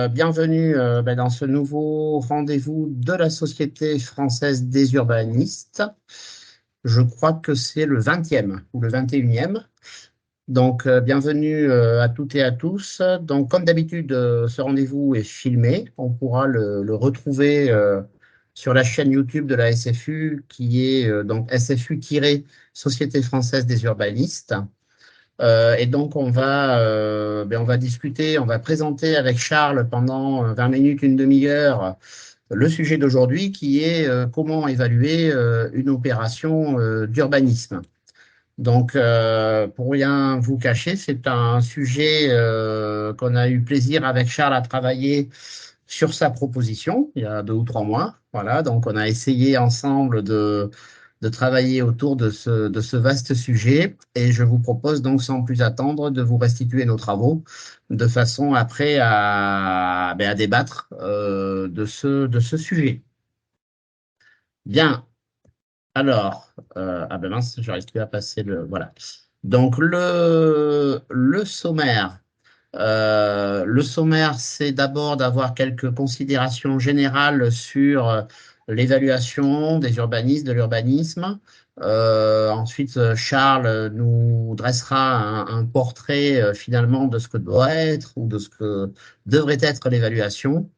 bienvenue dans ce nouveau rendez-vous de la Société française des urbanistes. Je crois que c'est le 20e ou le 21e. Donc, bienvenue à toutes et à tous. Donc, comme d'habitude, ce rendez-vous est filmé. On pourra le retrouver sur la chaîne YouTube de la SFU, qui est donc SFU-Société française des urbanistes. Et donc, on va discuter, on va présenter avec Charles pendant 20 minutes, une demi-heure, le sujet d'aujourd'hui qui est comment évaluer une opération d'urbanisme. Donc, pour rien vous cacher, c'est un sujet qu'on a eu plaisir avec Charles à travailler sur sa proposition il y a 2 ou 3 mois. Voilà, donc on a essayé ensemble de travailler autour de ce vaste sujet et je vous propose donc sans plus attendre de vous restituer nos travaux de façon après à débattre de ce sujet. Bien, alors, ah ben mince, j'arrive plus à passer le… Voilà. Donc le sommaire. Le sommaire, c'est d'abord d'avoir quelques considérations générales sur l'évaluation des urbanistes, de l'urbanisme. Ensuite, Charles nous dressera un portrait finalement de ce que doit être ou de ce que devrait être l'évaluation.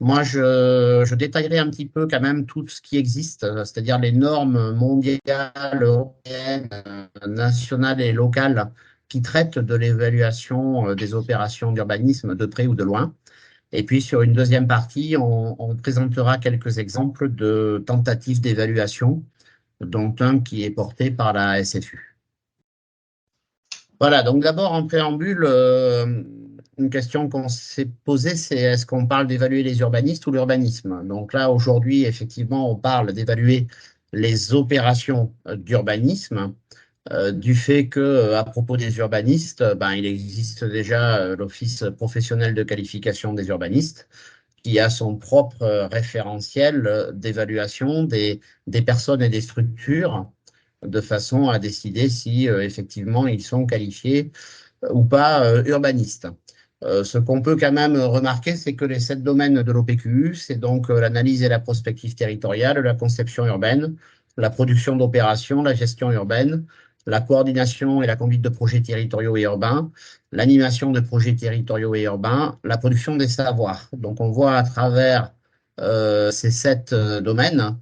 Moi, je détaillerai un petit peu quand même tout ce qui existe, c'est-à-dire les normes mondiales, européennes, nationales et locales qui traitent de l'évaluation des opérations d'urbanisme de près ou de loin. Et puis, sur une deuxième partie, on présentera quelques exemples de tentatives d'évaluation, dont un qui est porté par la SFU. Voilà, donc d'abord, en préambule, une question qu'on s'est posée, c'est est-ce qu'on parle d'évaluer les urbanistes ou l'urbanisme? Donc là, aujourd'hui, effectivement, on parle d'évaluer les opérations d'urbanisme, du fait que, à propos des urbanistes, il existe déjà l'Office professionnel de qualification des urbanistes, qui a son propre référentiel d'évaluation des personnes et des structures, de façon à décider si effectivement ils sont qualifiés ou pas urbanistes. Ce qu'on peut quand même remarquer, c'est que les 7 domaines de l'OPQU, c'est donc l'analyse et la prospective territoriale, la conception urbaine, la production d'opérations, la gestion urbaine, la coordination et la conduite de projets territoriaux et urbains, l'animation de projets territoriaux et urbains, la production des savoirs. Donc on voit à travers ces 7 domaines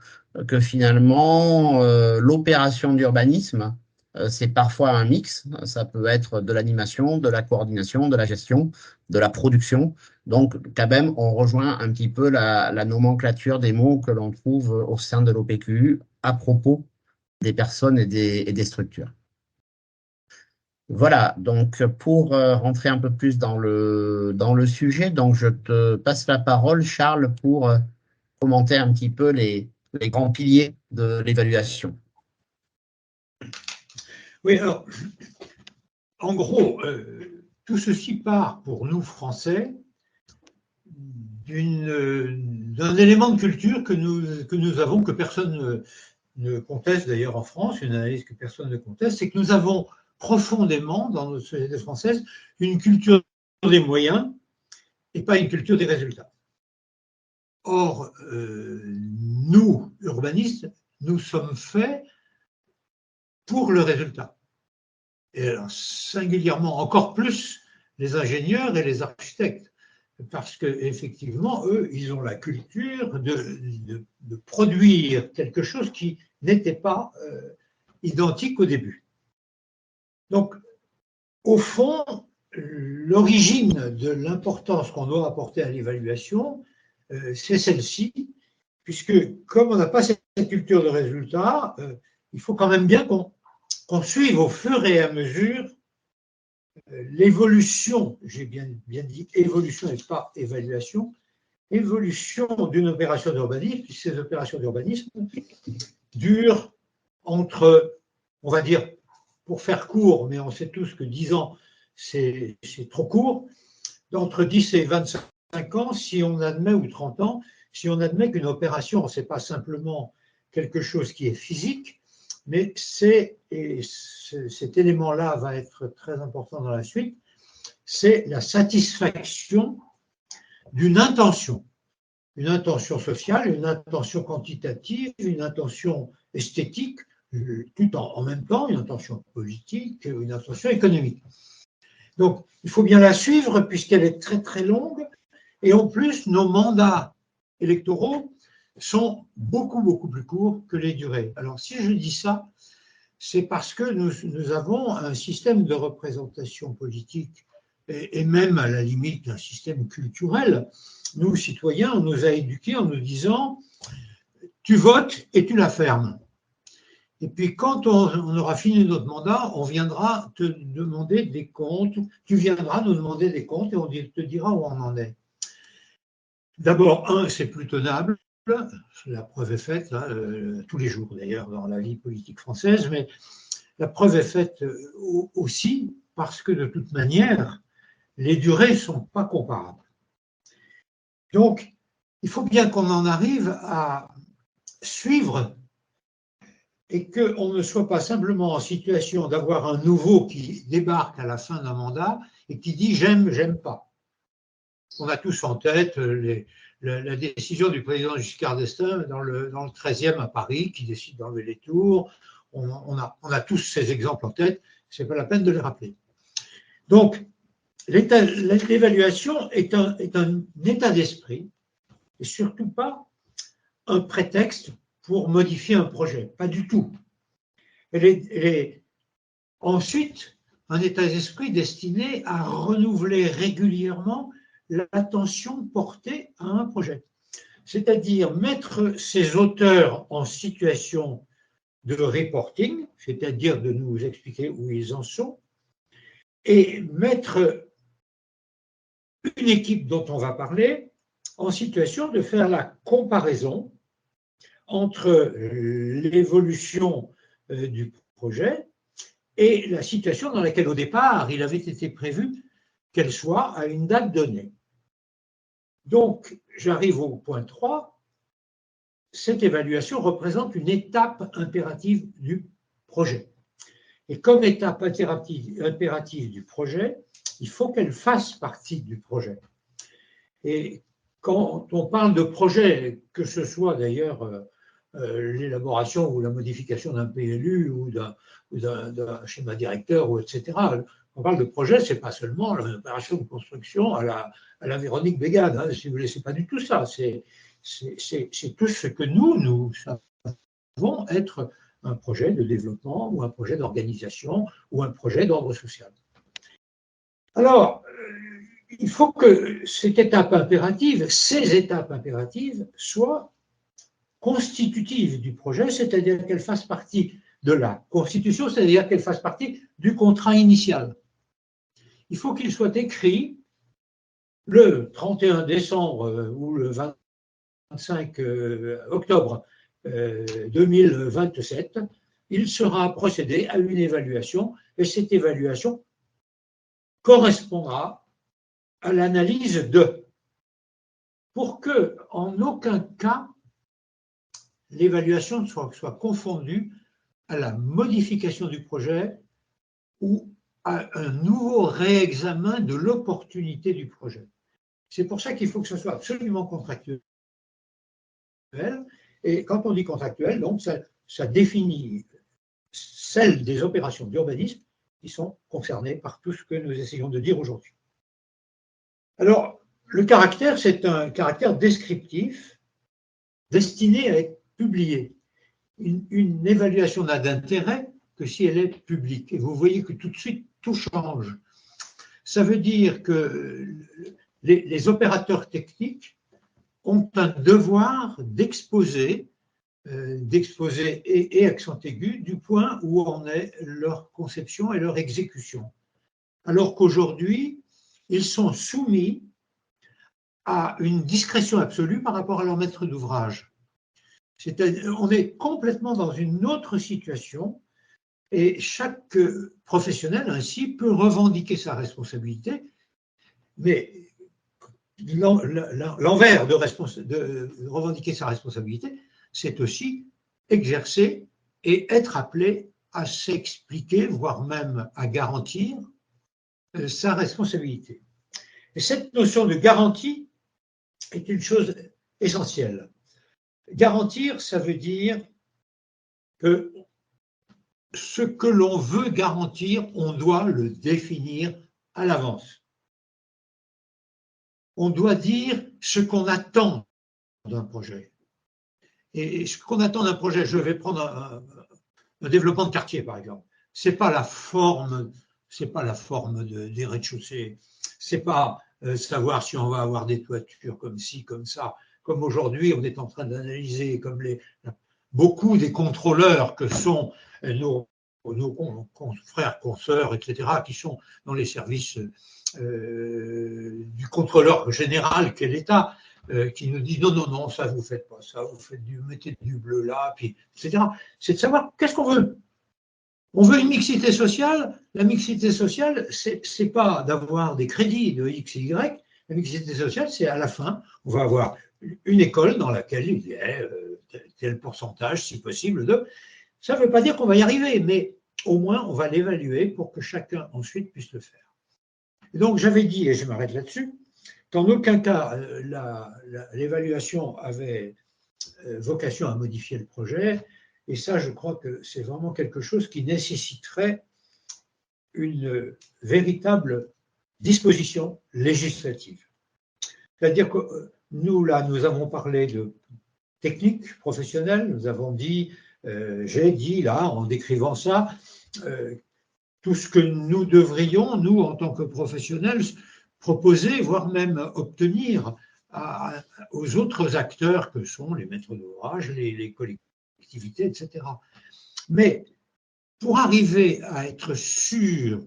que finalement l'opération d'urbanisme, c'est parfois un mix, ça peut être de l'animation, de la coordination, de la gestion, de la production. Donc, quand même, on rejoint un petit peu la nomenclature des mots que l'on trouve au sein de l'OPQU à propos des personnes et des structures. Voilà, donc pour rentrer un peu plus dans le sujet, donc je te passe la parole, Charles, pour commenter un petit peu les grands piliers de l'évaluation. Oui, alors, en gros, tout ceci part pour nous, Français, d'un élément de culture que nous avons, que personne ne conteste d'ailleurs en France, une analyse que personne ne conteste, c'est que nous avons profondément, dans notre société française, une culture des moyens et pas une culture des résultats. Or, nous, urbanistes, nous sommes faits pour le résultat. Et alors, singulièrement, encore plus les ingénieurs et les architectes, parce qu'effectivement, eux, ils ont la culture de produire quelque chose qui n'était pas identique au début. Donc, au fond, l'origine de l'importance qu'on doit apporter à l'évaluation, c'est celle-ci, puisque comme on n'a pas cette culture de résultat, il faut quand même bien qu'on suive au fur et à mesure l'évolution, j'ai bien dit évolution et pas évaluation, évolution d'une opération d'urbanisme, puisque ces opérations d'urbanisme durent entre, on va dire, pour faire court, mais on sait tous que 10 ans, c'est trop court, d'entre 10 et 25 ans, si on admet, ou 30 ans, si on admet qu'une opération, ce n'est pas simplement quelque chose qui est physique, mais cet élément-là va être très important dans la suite, c'est la satisfaction d'une intention. Une intention sociale, une intention quantitative, une intention esthétique, tout en même temps, une intention politique, une intention économique. Donc, il faut bien la suivre puisqu'elle est très très longue et en plus, nos mandats électoraux sont beaucoup plus courts que les durées. Alors, si je dis ça, c'est parce que nous avons un système de représentation politique et même à la limite un système culturel. Nous, citoyens, on nous a éduqués en nous disant « tu votes et tu la fermes ». Et puis quand on aura fini notre mandat, on viendra te demander des comptes, tu viendras nous demander des comptes et on te dira où on en est. D'abord, c'est plus tenable, la preuve est faite, là, tous les jours d'ailleurs dans la vie politique française, mais la preuve est faite aussi parce que de toute manière, les durées ne sont pas comparables. Donc, il faut bien qu'on en arrive à suivre et qu'on ne soit pas simplement en situation d'avoir un nouveau qui débarque à la fin d'un mandat et qui dit « j'aime, j'aime pas ». On a tous en tête la décision du président Giscard d'Estaing dans le 13e à Paris qui décide d'enlever les tours. On a tous ces exemples en tête, ce n'est pas la peine de les rappeler. Donc, l'évaluation est un état d'esprit et surtout pas un prétexte pour modifier un projet, pas du tout. Elle est ensuite un état d'esprit destiné à renouveler régulièrement l'attention portée à un projet. C'est-à-dire mettre ses auteurs en situation de reporting, c'est-à-dire de nous expliquer où ils en sont, et mettre une équipe dont on va parler en situation de faire la comparaison entre l'évolution du projet et la situation dans laquelle au départ il avait été prévu qu'elle soit à une date donnée. Donc, j'arrive au point 3. Cette évaluation représente une étape impérative du projet. Et comme étape impérative du projet, il faut qu'elle fasse partie du projet. Et quand on parle de projet, que ce soit d'ailleurs l'élaboration ou la modification d'un PLU ou d'un schéma directeur, ou etc., on parle de projet, ce n'est pas seulement l'opération de construction à la Véronique Bégade, hein, si vous voulez, ce n'est pas du tout ça. C'est tout ce que nous savons être un projet de développement ou un projet d'organisation ou un projet d'ordre social. Alors, il faut que cette étape impérative, ces étapes impératives, soient constitutives du projet, c'est-à-dire qu'elles fassent partie de la constitution, c'est-à-dire qu'elles fassent partie du contrat initial. Il faut qu'il soit écrit le 31 décembre ou le 25 octobre 2027, il sera procédé à une évaluation et cette évaluation correspondra à l'analyse de, pour que en aucun cas l'évaluation soit confondue à la modification du projet ou à un nouveau réexamen de l'opportunité du projet. C'est pour ça qu'il faut que ce soit absolument contractuel. Et quand on dit contractuel, donc ça définit celles des opérations d'urbanisme qui sont concernées par tout ce que nous essayons de dire aujourd'hui. Alors, le caractère, c'est un caractère descriptif destiné à être publié. Une évaluation n'a d'intérêt que si elle est publique. Et vous voyez que tout de suite, tout change. Ça veut dire que les opérateurs techniques ont un devoir d'exposer et accent aigu du point où en est leur conception et leur exécution. Alors qu'aujourd'hui, ils sont soumis à une discrétion absolue par rapport à leur maître d'ouvrage. On est complètement dans une autre situation et chaque professionnel ainsi peut revendiquer sa responsabilité, mais l'envers de revendiquer sa responsabilité, c'est aussi exercer et être appelé à s'expliquer, voire même à garantir sa responsabilité. Et cette notion de garantie est une chose essentielle. Garantir, ça veut dire que ce que l'on veut garantir, on doit le définir à l'avance. On doit dire ce qu'on attend d'un projet. Et ce qu'on attend d'un projet, je vais prendre un développement de quartier, par exemple. C'est pas la forme des rez-de-chaussée. C'est pas savoir si on va avoir des toitures comme ci, comme ça. Comme aujourd'hui, on est en train d'analyser comme beaucoup des contrôleurs que sont nos confrères, consoeurs, etc., qui sont dans les services du contrôleur général qu'est l'État, qui nous dit non, non, non, ça vous faites pas ça, vous mettez du bleu là, puis, etc. C'est de savoir qu'est-ce qu'on veut. On veut une mixité sociale. La mixité sociale, c'est pas d'avoir des crédits de X et Y. La mixité sociale, c'est à la fin, on va avoir une école dans laquelle il y a tel pourcentage, si possible, de. Ça ne veut pas dire qu'on va y arriver, mais au moins, on va l'évaluer pour que chacun ensuite puisse le faire. Et donc, j'avais dit, et je m'arrête là-dessus, qu'en aucun cas, l'évaluation avait vocation à modifier le projet. Et ça, je crois que c'est vraiment quelque chose qui nécessiterait une véritable disposition législative. C'est-à-dire que nous, là, nous avons parlé de technique professionnelle, nous avons dit, j'ai dit, là, en décrivant ça, tout ce que nous devrions, nous, en tant que professionnels, proposer, voire même obtenir aux autres acteurs que sont les maîtres d'ouvrage, les collectivités, etc. Mais pour arriver à être sûr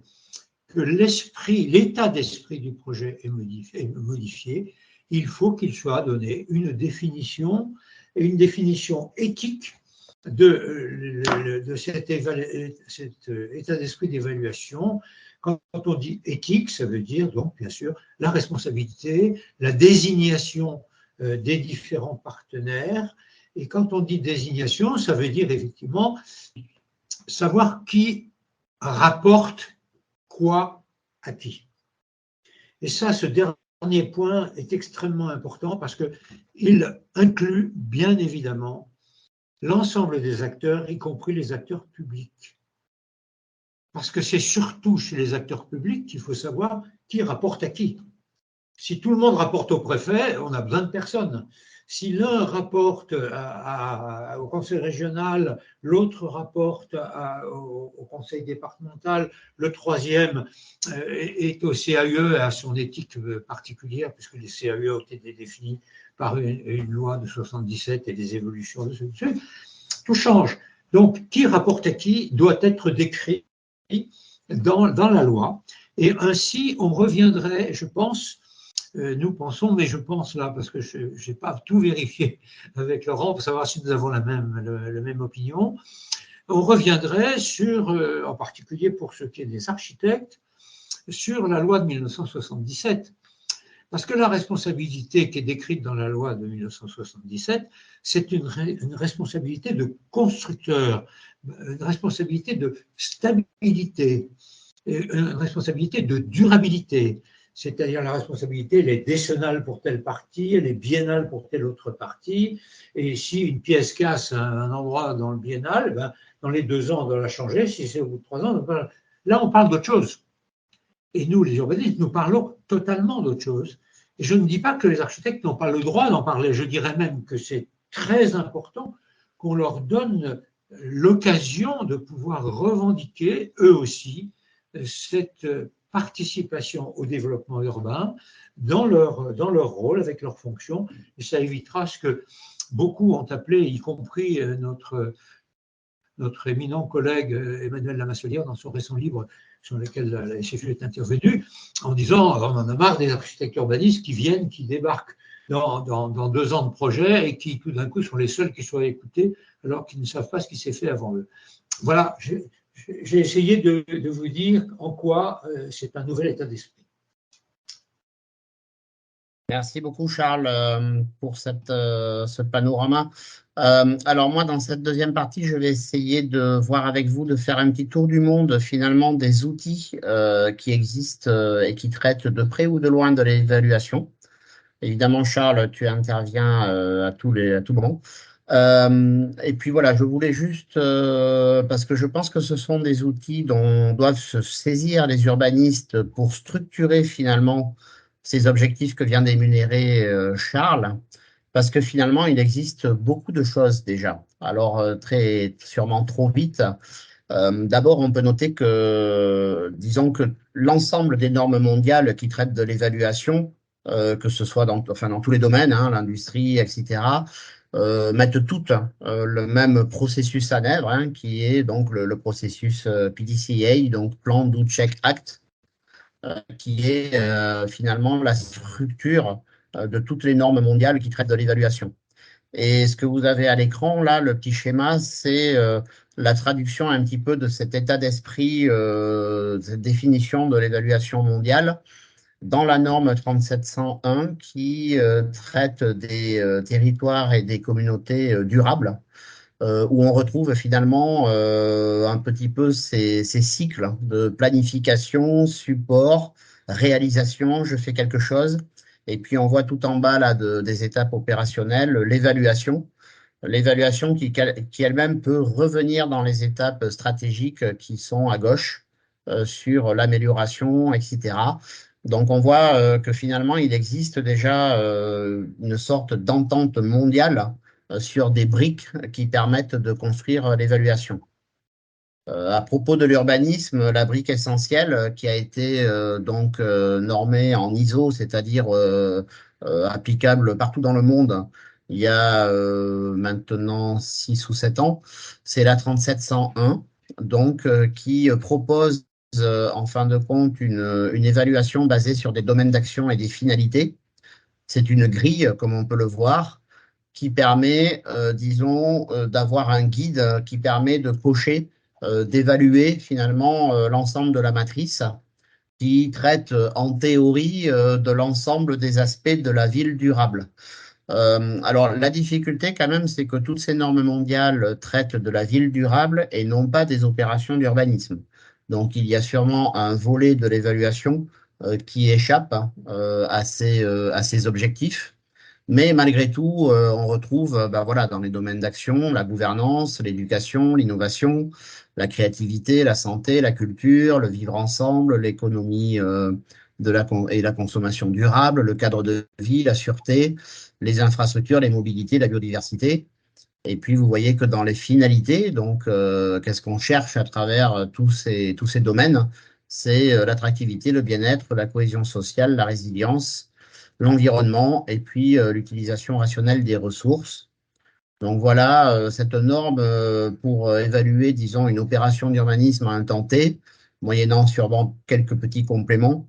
que l'état d'esprit du projet est modifié, il faut qu'il soit donné une définition éthique de cet état d'esprit d'évaluation. Quand on dit éthique, ça veut dire donc bien sûr la responsabilité, la désignation des différents partenaires. Et quand on dit désignation, ça veut dire effectivement savoir qui rapporte quoi à qui. Et ça, ce dernier point est extrêmement important parce qu'il inclut bien évidemment l'ensemble des acteurs, y compris les acteurs publics. Parce que c'est surtout chez les acteurs publics qu'il faut savoir qui rapporte à qui. Si tout le monde rapporte au préfet, on a besoin de personne. Si l'un rapporte au conseil régional, l'autre rapporte au conseil départemental, le troisième est au CAE, à son éthique particulière, puisque les CAE ont été définis par une loi de 77 et des évolutions de celle-ci, tout change. Donc, qui rapporte à qui doit être décrit dans la loi. Et ainsi, on reviendrait, je pense, nous pensons, mais je pense là, parce que je n'ai pas tout vérifié avec Laurent pour savoir si nous avons la même opinion, on reviendrait sur, en particulier pour ce qui est des architectes, sur la loi de 1977. Parce que la responsabilité qui est décrite dans la loi de 1977, c'est une responsabilité de constructeur, une responsabilité de stabilité, une responsabilité de durabilité. C'est-à-dire la responsabilité, elle est décennale pour telle partie, elle est biennale pour telle autre partie. Et si une pièce casse à un endroit dans le biennal, ben, dans les 2 ans, on doit la changer. Si c'est au bout de 3 ans, là, on parle d'autre chose. Et nous, les urbanistes, nous parlons totalement d'autre chose. Et je ne dis pas que les architectes n'ont pas le droit d'en parler. Je dirais même que c'est très important qu'on leur donne l'occasion de pouvoir revendiquer, eux aussi, cette participation au développement urbain dans leur rôle, avec leurs fonctions. Et ça évitera ce que beaucoup ont appelé, y compris notre éminent collègue Emmanuel Lamasselière dans son récent livre sur lequel la SFU est intervenue, en disant on en a marre des architectes urbanistes qui viennent, qui débarquent dans 2 ans de projet et qui tout d'un coup sont les seuls qui soient écoutés alors qu'ils ne savent pas ce qui s'est fait avant eux. Voilà, j'ai essayé de vous dire en quoi c'est un nouvel état d'esprit. Merci beaucoup, Charles, pour ce panorama. Alors moi, dans cette deuxième partie, je vais essayer de voir avec vous, de faire un petit tour du monde, finalement, des outils qui existent et qui traitent de près ou de loin de l'évaluation. Évidemment, Charles, tu interviens à tout moment. Et puis voilà, je voulais juste, parce que je pense que ce sont des outils dont doivent se saisir les urbanistes pour structurer finalement ces objectifs que vient d'énumérer Charles, parce que finalement, il existe beaucoup de choses déjà. Alors, très sûrement trop vite. D'abord, on peut noter que, disons que l'ensemble des normes mondiales qui traitent de l'évaluation, que ce soit enfin, dans tous les domaines, hein, l'industrie, etc., mettent toutes le même processus en œuvre, hein, qui est donc le processus PDCA, donc Plan, Do, Check, Act, qui est finalement la structure de toutes les normes mondiales qui traitent de l'évaluation. Et ce que vous avez à l'écran, là, le petit schéma, c'est la traduction un petit peu de cet état d'esprit, cette définition de l'évaluation mondiale dans la norme 3701 qui traite des territoires et des communautés durables, où on retrouve finalement un petit peu ces cycles de planification, support, réalisation, je fais quelque chose. Et puis on voit tout en bas là des étapes opérationnelles, l'évaluation. L'évaluation qui elle-même peut revenir dans les étapes stratégiques qui sont à gauche sur l'amélioration, etc. Donc on voit que finalement il existe déjà une sorte d'entente mondiale sur des briques qui permettent de construire l'évaluation. À propos de l'urbanisme, la brique essentielle qui a été donc normée en ISO, c'est-à-dire applicable partout dans le monde, il y a maintenant 6 ou 7 ans, c'est la 3701, donc qui propose en fin de compte une évaluation basée sur des domaines d'action et des finalités. C'est une grille, comme on peut le voir, qui permet, disons, d'avoir un guide qui permet de cocher, d'évaluer finalement l'ensemble de la matrice qui traite en théorie de l'ensemble des aspects de la ville durable. Alors, la difficulté quand même, c'est que toutes ces normes mondiales traitent de la ville durable et non pas des opérations d'urbanisme. Donc, il y a sûrement un volet de l'évaluation qui échappe à ces objectifs. Mais malgré tout, on retrouve bah, voilà, dans les domaines d'action la gouvernance, l'éducation, l'innovation, la créativité, la santé, la culture, le vivre ensemble, l'économie et la consommation durable, le cadre de vie, la sûreté, les infrastructures, les mobilités, la biodiversité. Et puis, vous voyez que dans les finalités, donc, qu'est-ce qu'on cherche à travers tous ces domaines? C'est l'attractivité, le bien-être, la cohésion sociale, la résilience, l'environnement et puis l'utilisation rationnelle des ressources. Donc voilà, cette norme pour évaluer, disons, une opération d'urbanisme à un temps T, moyennant sûrement quelques petits compléments,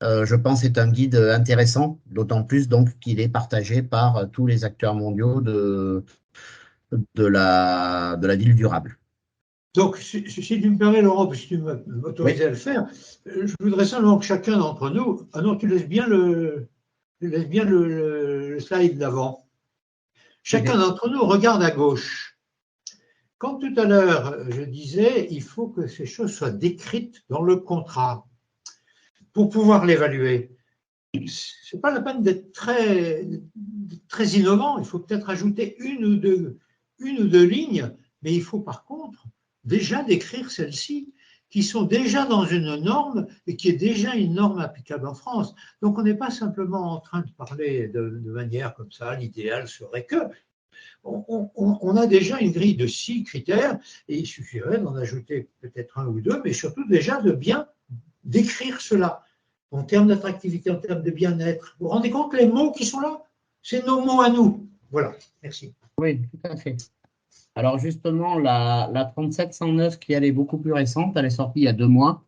je pense est un guide intéressant, d'autant plus donc qu'il est partagé par tous les acteurs mondiaux de la ville durable. Donc, si tu me permets, Laurent, si tu m'autorises Oui, à le faire, je voudrais simplement que chacun d'entre nous. Ah non, tu laisses bien le slide d'avant. Chacun ok. d'entre nous regarde à gauche. Quand tout à l'heure, je disais, il faut que ces choses soient décrites dans le contrat pour pouvoir l'évaluer. Ce n'est pas la peine d'être très innovant. Il faut peut-être ajouter une ou deux lignes, mais il faut par contre déjà décrire celles-ci qui sont déjà dans une norme et qui est déjà une norme applicable en France. Donc on n'est pas simplement en train de parler de manière comme ça, l'idéal serait que. On a déjà une grille de 6 critères et il suffirait d'en ajouter peut-être un ou deux, mais surtout déjà de bien décrire cela en termes d'attractivité, en termes de bien-être. Vous vous rendez compte les mots qui sont là? C'est nos mots à nous. Voilà, merci. Oui, tout à fait. Alors justement, la 3709, qui elle est beaucoup plus récente, elle est sortie il y a 2 mois,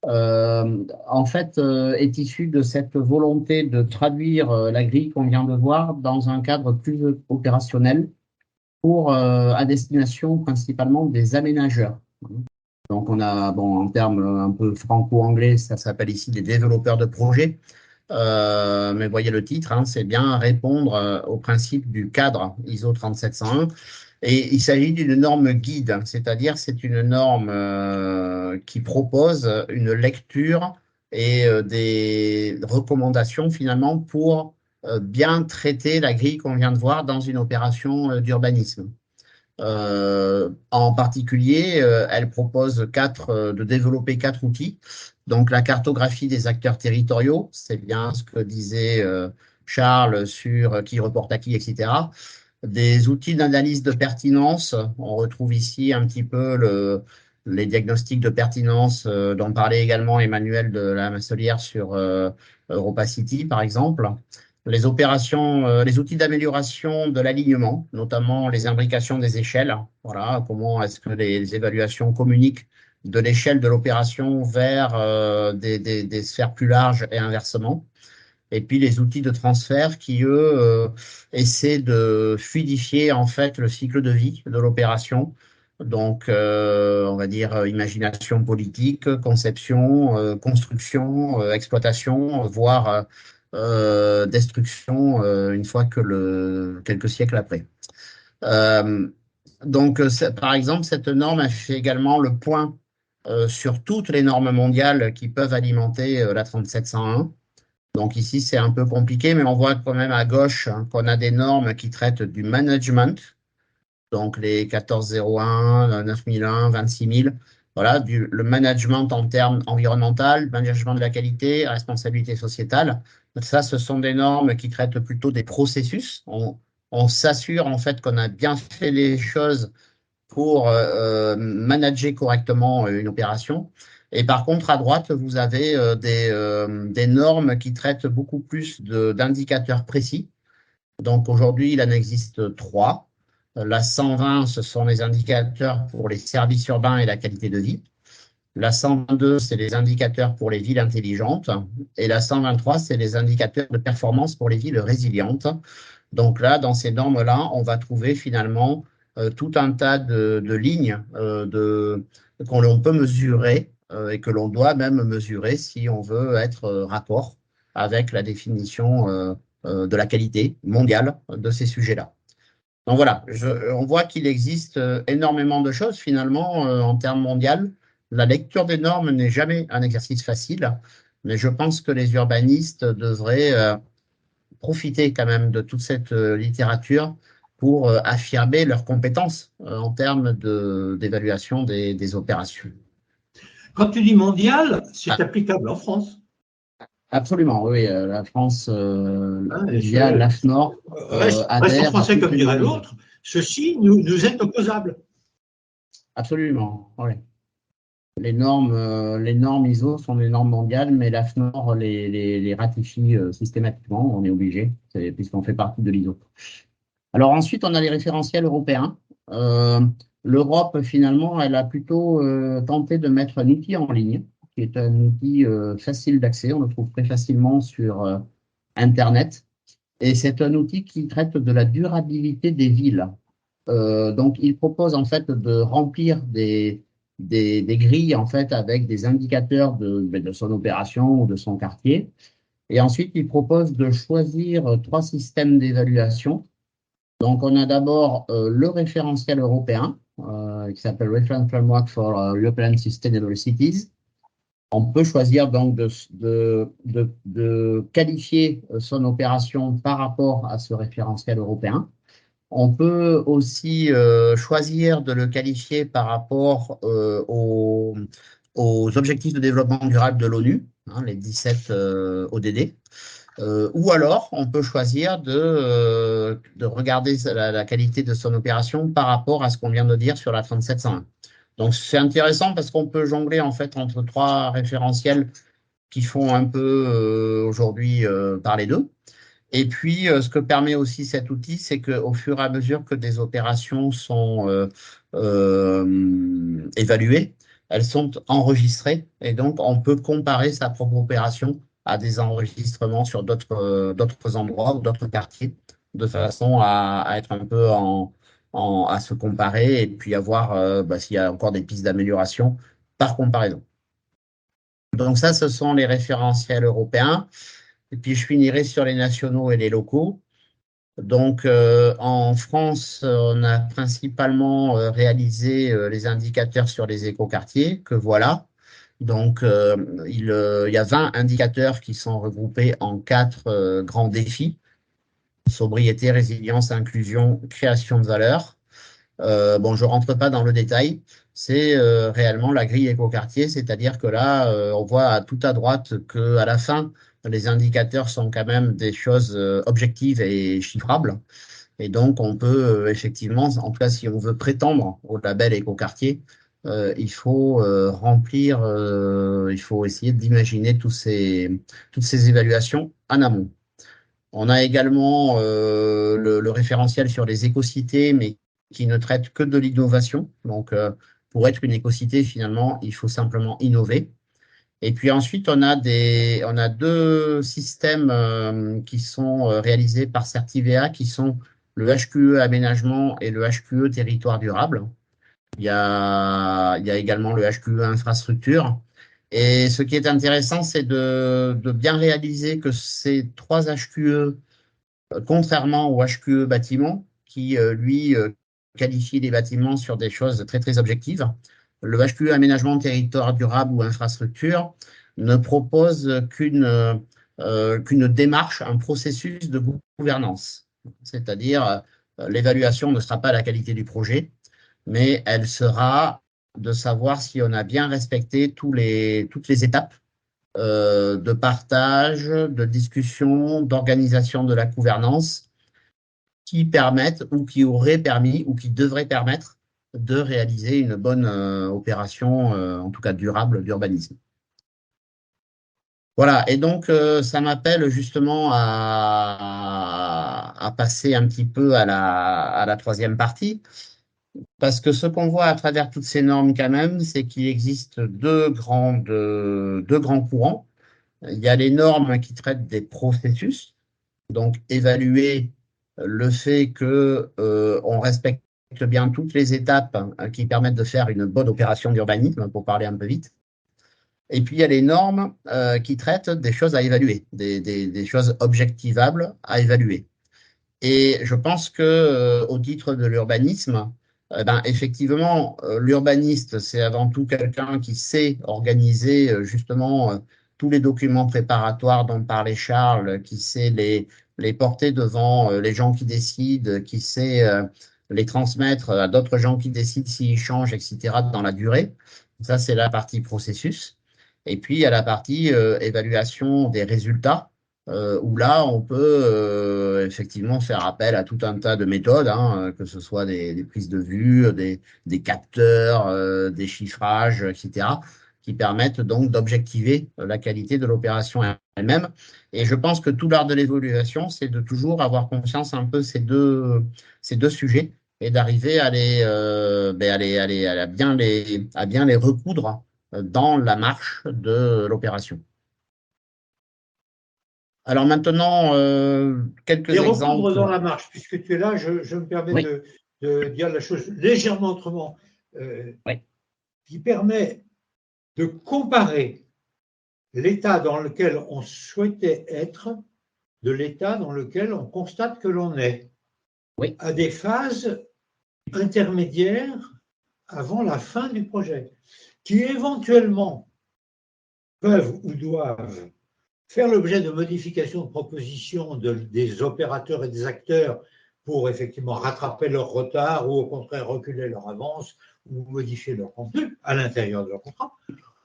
en fait, est issue de cette volonté de traduire la grille qu'on vient de voir dans un cadre plus opérationnel pour à destination principalement des aménageurs. Donc on a, bon, en termes un peu franco-anglais, ça s'appelle ici des développeurs de projets. Mais voyez le titre, hein, c'est bien répondre au principe du cadre ISO 37101. Et il s'agit d'une norme guide, c'est-à-dire c'est une norme qui propose une lecture et des recommandations finalement pour bien traiter la grille qu'on vient de voir dans une opération d'urbanisme. En particulier, elle propose de développer 4 outils. Donc, la cartographie des acteurs territoriaux, c'est bien ce que disait Charles sur qui reporte à qui, etc. Des outils d'analyse de pertinence, on retrouve ici un petit peu les diagnostics de pertinence dont parlait également Emmanuel de la Masselière sur Europa City, par exemple. Les opérations, les outils d'amélioration de l'alignement, notamment les imbrications des échelles. Voilà, comment est-ce que les évaluations communiquent de l'échelle de l'opération vers des sphères plus larges et inversement. Et puis les outils de transfert qui, eux, essaient de fluidifier en fait le cycle de vie de l'opération. Donc, on va dire imagination politique, conception, construction, exploitation, voire destruction une fois que quelques siècles après. Euh, donc, par exemple, cette norme a fait également le point sur toutes les normes mondiales qui peuvent alimenter la 3701. Donc ici, c'est un peu compliqué, mais on voit quand même à gauche qu'on a des normes qui traitent du management, donc les 1401, 9001, 26000. Voilà, le management en termes environnemental, management de la qualité, responsabilité sociétale. Ça, ce sont des normes qui traitent plutôt des processus. On s'assure en fait qu'on a bien fait les choses pour manager correctement une opération. Et par contre, à droite, vous avez des normes qui traitent beaucoup plus d'indicateurs précis. Donc aujourd'hui, il en existe 3. La 120, ce sont les indicateurs pour les services urbains et la qualité de vie. La 122, c'est les indicateurs pour les villes intelligentes. Et la 123, c'est les indicateurs de performance pour les villes résilientes. Donc là, dans ces normes-là, on va trouver finalement tout un tas de lignes qu'on l'on peut mesurer et que l'on doit même mesurer si on veut être raccord avec la définition de la qualité mondiale de ces sujets-là. Donc voilà, on voit qu'il existe énormément de choses finalement en termes mondiaux. La lecture des normes n'est jamais un exercice facile, mais je pense que les urbanistes devraient profiter quand même de toute cette littérature pour affirmer leurs compétences en termes d'évaluation des opérations. Quand tu dis mondial, c'est applicable en France. Absolument, oui. La France, Hein, via l'AFNOR, reste en adhère à français toutes comme les dirait normes. l'autre. Ceci nous est opposable. Absolument, oui. Les normes ISO sont des normes mondiales, mais l'AFNOR les ratifie systématiquement, on est obligé, puisqu'on fait partie de l'ISO. Alors ensuite, on a les référentiels européens. L'Europe, finalement, elle a plutôt tenté de mettre un outil en ligne, qui est un outil facile d'accès, on le trouve très facilement sur Internet. Et c'est un outil qui traite de la durabilité des villes. Donc, il propose en fait de remplir des grilles en fait avec des indicateurs de son opération ou de son quartier. Et ensuite, il propose de choisir 3 systèmes d'évaluation. Donc, on a d'abord le référentiel européen qui s'appelle Reference Framework for European Sustainable Cities. On peut choisir donc de qualifier son opération par rapport à ce référentiel européen. On peut aussi choisir de le qualifier par rapport aux objectifs de développement durable de l'ONU, hein, les 17 ODD. Ou alors, on peut choisir de regarder la qualité de son opération par rapport à ce qu'on vient de dire sur la 3701. Donc, c'est intéressant parce qu'on peut jongler en fait entre 3 référentiels qui font un peu aujourd'hui parler d'eux. Et puis, ce que permet aussi cet outil, c'est qu'au fur et à mesure que des opérations sont évaluées, elles sont enregistrées et donc on peut comparer sa propre opération à des enregistrements sur d'autres endroits ou d'autres quartiers de façon à être un peu à se comparer et puis à voir s'il y a encore des pistes d'amélioration par comparaison. Donc ça, ce sont les référentiels européens. Et puis je finirai sur les nationaux et les locaux. Donc en France, on a principalement réalisé les indicateurs sur les écoquartiers, que voilà. Donc il y a 20 indicateurs qui sont regroupés en 4 grands défis. sobriété, résilience, inclusion, création de valeur. Bon, je ne rentre pas dans le détail. C'est réellement la grille écoquartier, c'est-à-dire que là, on voit tout à droite qu'à la fin, les indicateurs sont quand même des choses objectives et chiffrables. Et donc, on peut effectivement, en tout cas, si on veut prétendre au label écoquartier, il faut remplir, il faut essayer d'imaginer toutes ces évaluations en amont. On a également le référentiel sur les écocités, mais qui ne traite que de l'innovation. Donc, pour être une écocité, finalement, il faut simplement innover. Et puis ensuite, on a deux systèmes qui sont réalisés par Certivea, qui sont le HQE aménagement et le HQE territoire durable. Il y a également le HQE infrastructure. Et ce qui est intéressant, c'est de bien réaliser que ces trois HQE, contrairement au HQE bâtiment, qui, lui, qualifie les bâtiments sur des choses très, très objectives, le HQE aménagement territoire durable ou infrastructure ne propose qu'une démarche, un processus de gouvernance. C'est-à-dire, l'évaluation ne sera pas la qualité du projet, mais elle sera de savoir si on a bien respecté toutes les étapes de partage, de discussion, d'organisation de la gouvernance qui permettent ou qui auraient permis ou qui devraient permettre de réaliser une bonne opération, en tout cas durable, d'urbanisme. Voilà, et donc ça m'appelle justement à passer un petit peu à la troisième partie, parce que ce qu'on voit à travers toutes ces normes quand même, c'est qu'il existe deux grands courants. Il y a les normes qui traitent des processus, donc évaluer le fait que on respecte bien toutes les étapes qui permettent de faire une bonne opération d'urbanisme, pour parler un peu vite. Et puis il y a les normes qui traitent des choses à évaluer, des choses objectivables à évaluer. Et je pense que au titre de l'urbanisme, ben, effectivement, l'urbaniste, c'est avant tout quelqu'un qui sait organiser justement tous les documents préparatoires dont parlait Charles, qui sait les porter devant les gens qui décident, qui sait les transmettre à d'autres gens qui décident s'ils changent, etc., dans la durée. Ça, c'est la partie processus. Et puis, il y a la partie évaluation des résultats où là, on peut effectivement faire appel à tout un tas de méthodes, hein, que ce soit des prises de vue, des capteurs, des chiffrages, etc., qui permettent donc d'objectiver la qualité de l'opération elle-même. Et je pense que tout l'art de l'évaluation, c'est de toujours avoir conscience un peu ces deux sujets et d'arriver à bien les recoudre dans la marche de l'opération. Alors maintenant, quelques Les recoudre exemples. dans la marche, puisque tu es là, je me permets Oui, de dire la chose légèrement autrement, oui, qui permet de comparer l'état dans lequel on souhaitait être de l'état dans lequel on constate que l'on est, oui, à des phases intermédiaires avant la fin du projet, qui éventuellement peuvent ou doivent faire l'objet de modifications de propositions des opérateurs et des acteurs pour effectivement rattraper leur retard ou au contraire reculer leur avance ou modifier leur contenu à l'intérieur de leur contrat,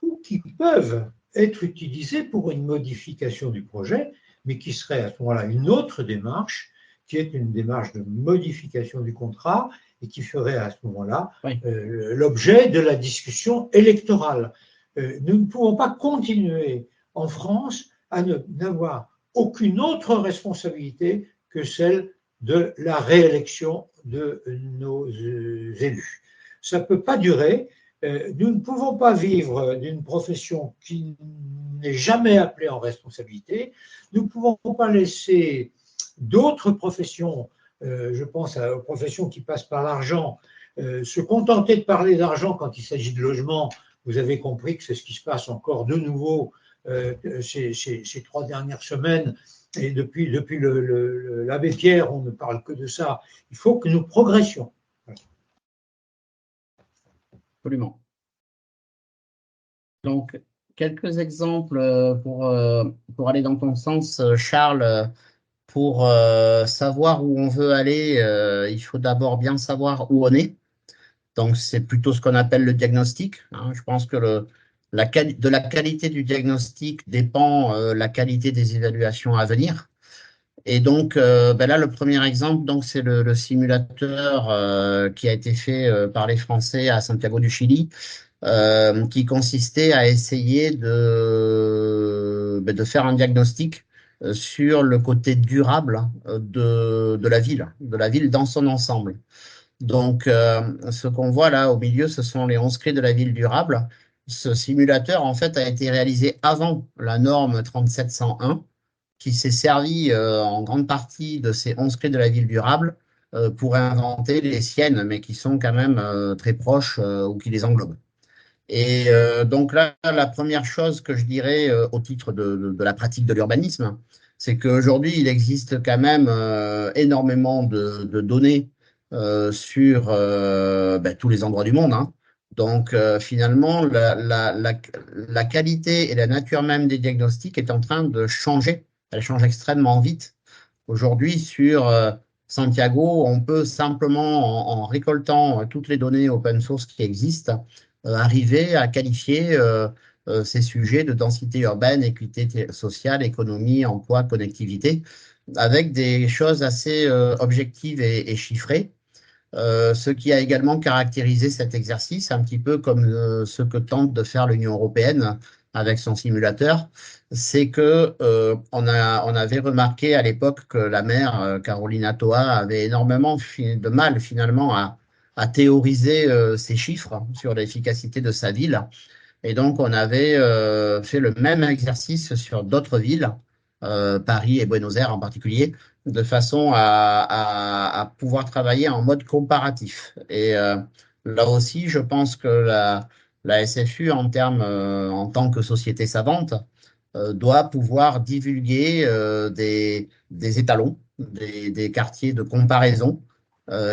ou qui peuvent être utilisés pour une modification du projet, mais qui serait à ce moment-là une autre démarche, qui est une démarche de modification du contrat et qui ferait à ce moment-là oui. l'objet de la discussion électorale. Nous ne pouvons pas continuer en France à n'avoir aucune autre responsabilité que celle de la réélection de nos élus. Ça ne peut pas durer. Nous ne pouvons pas vivre d'une profession qui n'est jamais appelée en responsabilité. Nous ne pouvons pas laisser d'autres professions, je pense aux professions qui passent par l'argent, se contenter de parler d'argent quand il s'agit de logement. Vous avez compris que c'est ce qui se passe encore de nouveau ces 3 dernières semaines. Et depuis l'abbé Pierre, on ne parle que de ça. Il faut que nous progressions. Absolument. Donc, quelques exemples pour aller dans ton sens, Charles, pour savoir où on veut aller, il faut d'abord bien savoir où on est. Donc, c'est plutôt ce qu'on appelle le diagnostic, hein. Je pense que de la qualité du diagnostic dépend la qualité des évaluations à venir. Et donc, ben là, le premier exemple, donc, c'est le simulateur qui a été fait par les Français à Santiago du Chili, qui consistait à essayer de faire un diagnostic sur le côté durable de la ville dans son ensemble. Donc, ce qu'on voit là au milieu, ce sont les 11 clés de la ville durable. Ce simulateur, en fait, a été réalisé avant la norme 3701, qui s'est servi en grande partie de ces 11 clés de la ville durable pour inventer les siennes, mais qui sont quand même très proches ou qui les englobent. Et donc là, la première chose que je dirais au titre de la pratique de l'urbanisme, c'est qu'aujourd'hui, il existe quand même énormément de données sur ben, tous les endroits du monde, hein. Donc finalement, la qualité et la nature même des diagnostics est en train de changer. Elle change extrêmement vite. Aujourd'hui, sur Santiago, on peut simplement, en récoltant toutes les données open source qui existent, arriver à qualifier ces sujets de densité urbaine, équité sociale, économie, emploi, connectivité, avec des choses assez objectives et chiffrées. Ce qui a également caractérisé cet exercice, un petit peu comme ce que tente de faire l'Union européenne avec son simulateur, c'est que on avait remarqué à l'époque que la maire Carolina Toa avait énormément de mal finalement à théoriser ces chiffres sur l'efficacité de sa ville. Et donc, on avait fait le même exercice sur d'autres villes, Paris et Buenos Aires en particulier, de façon à pouvoir travailler en mode comparatif. Et là aussi, je pense que la SFU, en tant que société savante, doit pouvoir divulguer des étalons, des quartiers de comparaison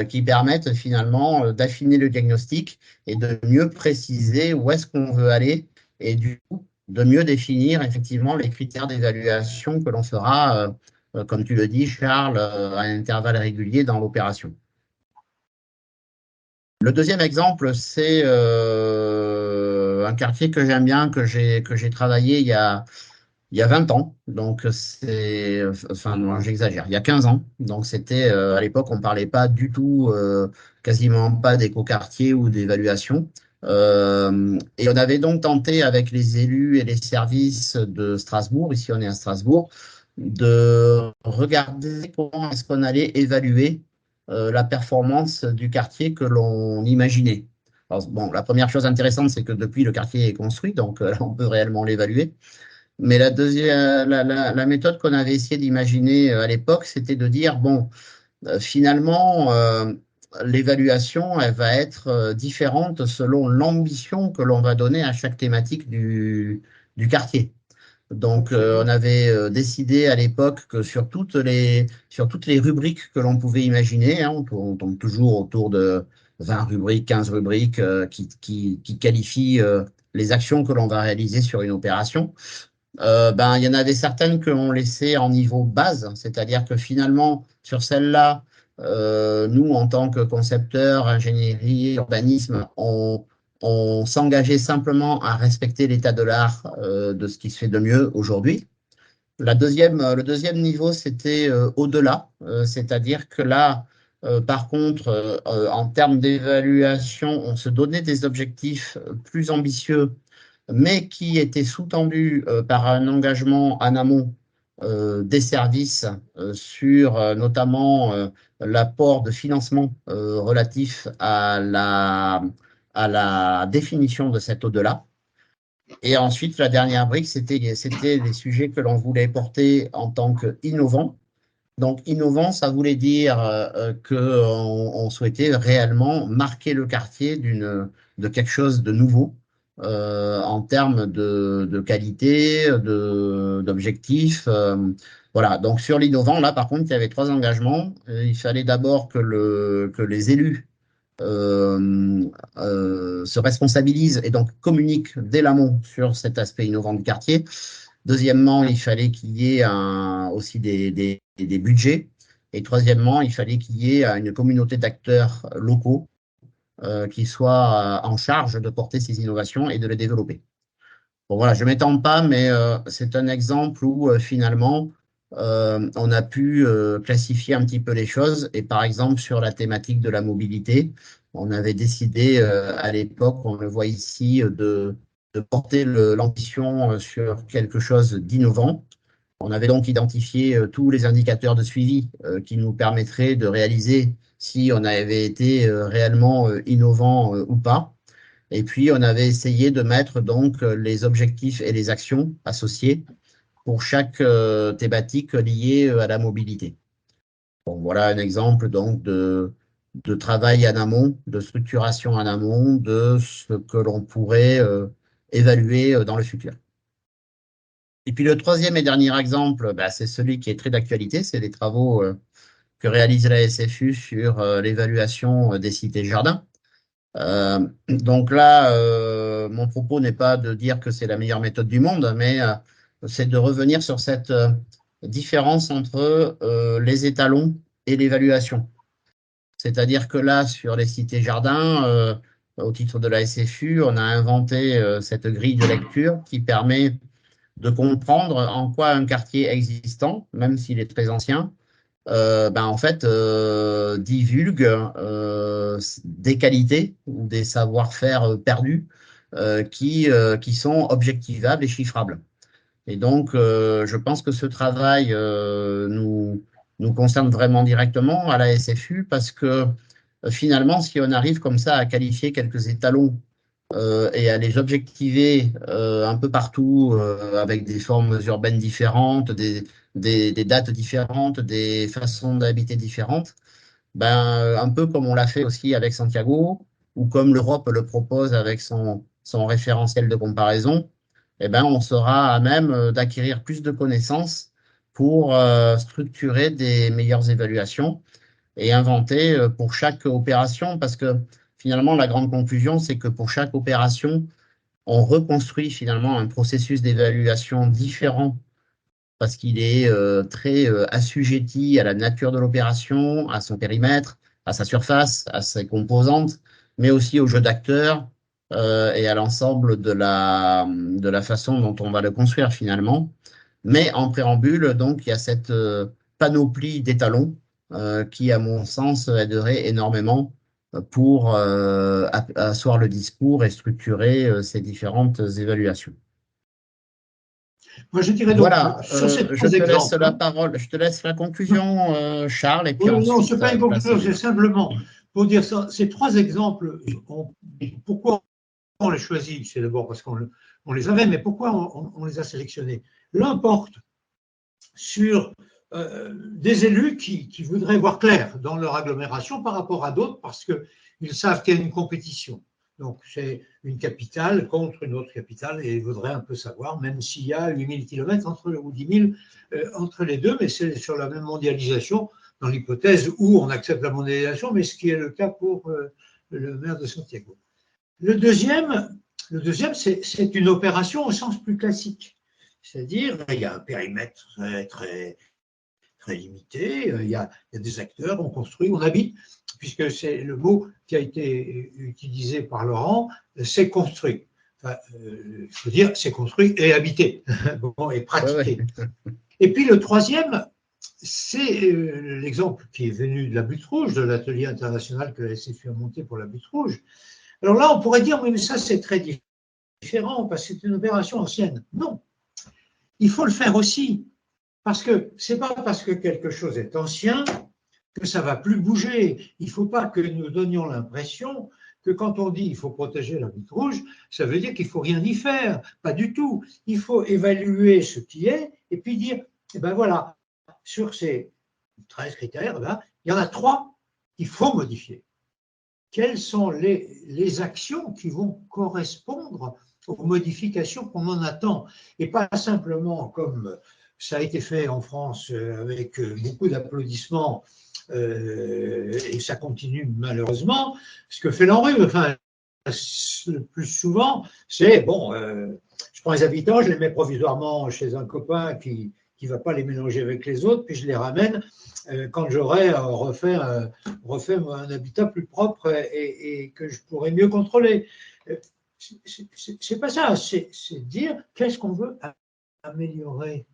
qui permettent finalement d'affiner le diagnostic et de mieux préciser où est-ce qu'on veut aller et du coup de mieux définir effectivement les critères d'évaluation que l'on fera, comme tu le dis, Charles, à intervalles réguliers dans l'opération. Le deuxième exemple, c'est un quartier que j'aime bien, que j'ai travaillé il y a 20 ans, donc enfin non, j'exagère, il y a 15 ans, donc c'était, à l'époque, on ne parlait pas du tout, quasiment pas d'écoquartier ou d'évaluation. Et on avait donc tenté avec les élus et les services de Strasbourg, ici on est à Strasbourg, de regarder comment est-ce qu'on allait évaluer la performance du quartier que l'on imaginait. Alors, bon, la première chose intéressante, c'est que depuis, le quartier est construit, donc on peut réellement l'évaluer. Mais la méthode qu'on avait essayé d'imaginer à l'époque, c'était de dire, bon, finalement, l'évaluation, elle va être différente selon l'ambition que l'on va donner à chaque thématique du quartier. Donc, on avait décidé à l'époque que sur toutes les rubriques que l'on pouvait imaginer, hein, on tombe toujours autour de 20 rubriques, 15 rubriques qui qualifient les actions que l'on va réaliser sur une opération. Ben, il y en avait certaines que l'on laissait en niveau base, c'est-à-dire que finalement, sur celle-là, nous, en tant que concepteurs, ingénierie, urbanisme, on s'engageait simplement à respecter l'état de l'art de ce qui se fait de mieux aujourd'hui. Le deuxième niveau, c'était au-delà, c'est-à-dire que là, par contre, en termes d'évaluation, on se donnait des objectifs plus ambitieux mais qui était sous-tendu par un engagement en amont des services sur notamment l'apport de financement relatif à la définition de cet au-delà. Et ensuite, la dernière brique, c'était les sujets que l'on voulait porter en tant qu'innovants. Donc, innovant, ça voulait dire qu'on souhaitait réellement marquer le quartier de quelque chose de nouveau en termes de qualité, d'objectifs. Voilà. Donc, sur l'innovant, là, par contre, il y avait trois engagements. Il fallait d'abord que les élus se responsabilisent et donc communiquent dès l'amont sur cet aspect innovant du quartier. Deuxièmement, il fallait qu'il y ait aussi des budgets. Et troisièmement, il fallait qu'il y ait une communauté d'acteurs locaux qui soient en charge de porter ces innovations et de les développer. Bon, voilà, je ne m'étends pas, mais c'est un exemple où finalement, on a pu classifier un petit peu les choses. Et par exemple, sur la thématique de la mobilité, on avait décidé à l'époque, on le voit ici, de porter l'ambition sur quelque chose d'innovant. On avait donc identifié tous les indicateurs de suivi qui nous permettraient de réaliser si on avait été réellement innovant ou pas. Et puis, on avait essayé de mettre donc les objectifs et les actions associées pour chaque thématique liée à la mobilité. Bon, voilà un exemple donc de travail en amont, de structuration en amont, de ce que l'on pourrait évaluer dans le futur. Et puis le troisième et dernier exemple, bah, c'est celui qui est très d'actualité, c'est les travaux que réalise la SFU sur l'évaluation des cités jardins. Donc là, mon propos n'est pas de dire que c'est la meilleure méthode du monde, mais c'est de revenir sur cette différence entre les étalons et l'évaluation. C'est-à-dire que là, sur les cités jardins, au titre de la SFU, on a inventé cette grille de lecture qui permet de comprendre en quoi un quartier existant, même s'il est très ancien, en fait, divulgue des qualités ou des savoir-faire perdus qui sont objectivables et chiffrables. Et donc, je pense que ce travail nous concerne vraiment directement à la SFU parce que finalement, si on arrive comme ça à qualifier quelques étalons et à les objectiver un peu partout avec des formes urbaines différentes, des dates différentes, des façons d'habiter différentes, un peu comme on l'a fait aussi avec Santiago ou comme l'Europe le propose avec son référentiel de comparaison, on sera à même d'acquérir plus de connaissances pour structurer des meilleures évaluations et inventer pour chaque opération, parce que finalement, la grande conclusion, c'est que pour chaque opération, on reconstruit finalement un processus d'évaluation différent parce qu'il est très assujetti à la nature de l'opération, à son périmètre, à sa surface, à ses composantes, mais aussi au jeu d'acteurs et à l'ensemble de la façon dont on va le construire finalement. Mais en préambule, donc, il y a cette panoplie d'étalons qui, à mon sens, aiderait énormément pour asseoir le discours et structurer ces différentes évaluations. Moi, je dirais donc Voilà, sur ces je trois te laisse exemples. la parole, je te laisse la conclusion, Charles, et puis Oui, non, ensuite, ce n'est pas une place au conclusion, c'est débat. simplement pour dire ça. Ces trois exemples, pourquoi on les choisit? C'est d'abord parce qu'on les avait, mais pourquoi on les a sélectionnés? L'un porte sur des élus qui voudraient voir clair dans leur agglomération par rapport à d'autres parce qu'ils savent qu'il y a une compétition. Donc, c'est une capitale contre une autre capitale et ils voudraient un peu savoir, même s'il y a 8000 km ou 10 000 entre les deux, mais c'est sur la même mondialisation, dans l'hypothèse où on accepte la mondialisation, mais ce qui est le cas pour le maire de Santiago. Le deuxième c'est une opération au sens plus classique. C'est-à-dire, il y a un périmètre très limité, il y a des acteurs, on construit, on habite, puisque c'est le mot qui a été utilisé par Laurent, c'est construit. Enfin, il faut dire, c'est construit et habité, bon, et pratiqué. Ouais. Et puis le troisième, c'est l'exemple qui est venu de la Butte Rouge, de l'atelier international que la SFU a monté pour la Butte Rouge. Alors là, on pourrait dire, oui, mais ça, c'est très différent, parce que c'est une opération ancienne. Non, il faut le faire aussi, parce que ce n'est pas parce que quelque chose est ancien que ça ne va plus bouger. Il ne faut pas que nous donnions l'impression que quand on dit qu'il faut protéger la Butte Rouge, ça veut dire qu'il ne faut rien y faire. Pas du tout. Il faut évaluer ce qui est et puis dire, eh ben voilà, sur ces 13 critères, ben, il y en a 3 qu'il faut modifier. Quelles sont les actions qui vont correspondre aux modifications qu'on en attend, et pas simplement comme ça a été fait en France avec beaucoup d'applaudissements, et ça continue malheureusement, ce que fait l'ANRU. Enfin, le plus souvent, c'est bon, je prends les habitants, je les mets provisoirement chez un copain qui qui ne va pas les mélanger avec les autres, puis je les ramène quand j'aurai refait un habitat plus propre et que je pourrai mieux contrôler. C'est pas ça, c'est dire qu'est-ce qu'on veut améliorer.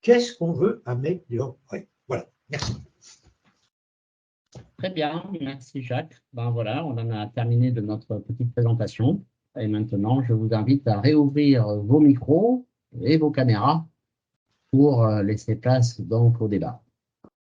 Qu'est-ce qu'on veut améliorer? Voilà, merci. Très bien, merci Jacques. Ben voilà, on en a terminé de notre petite présentation. Et maintenant, je vous invite à réouvrir vos micros et vos caméras pour laisser place donc au débat.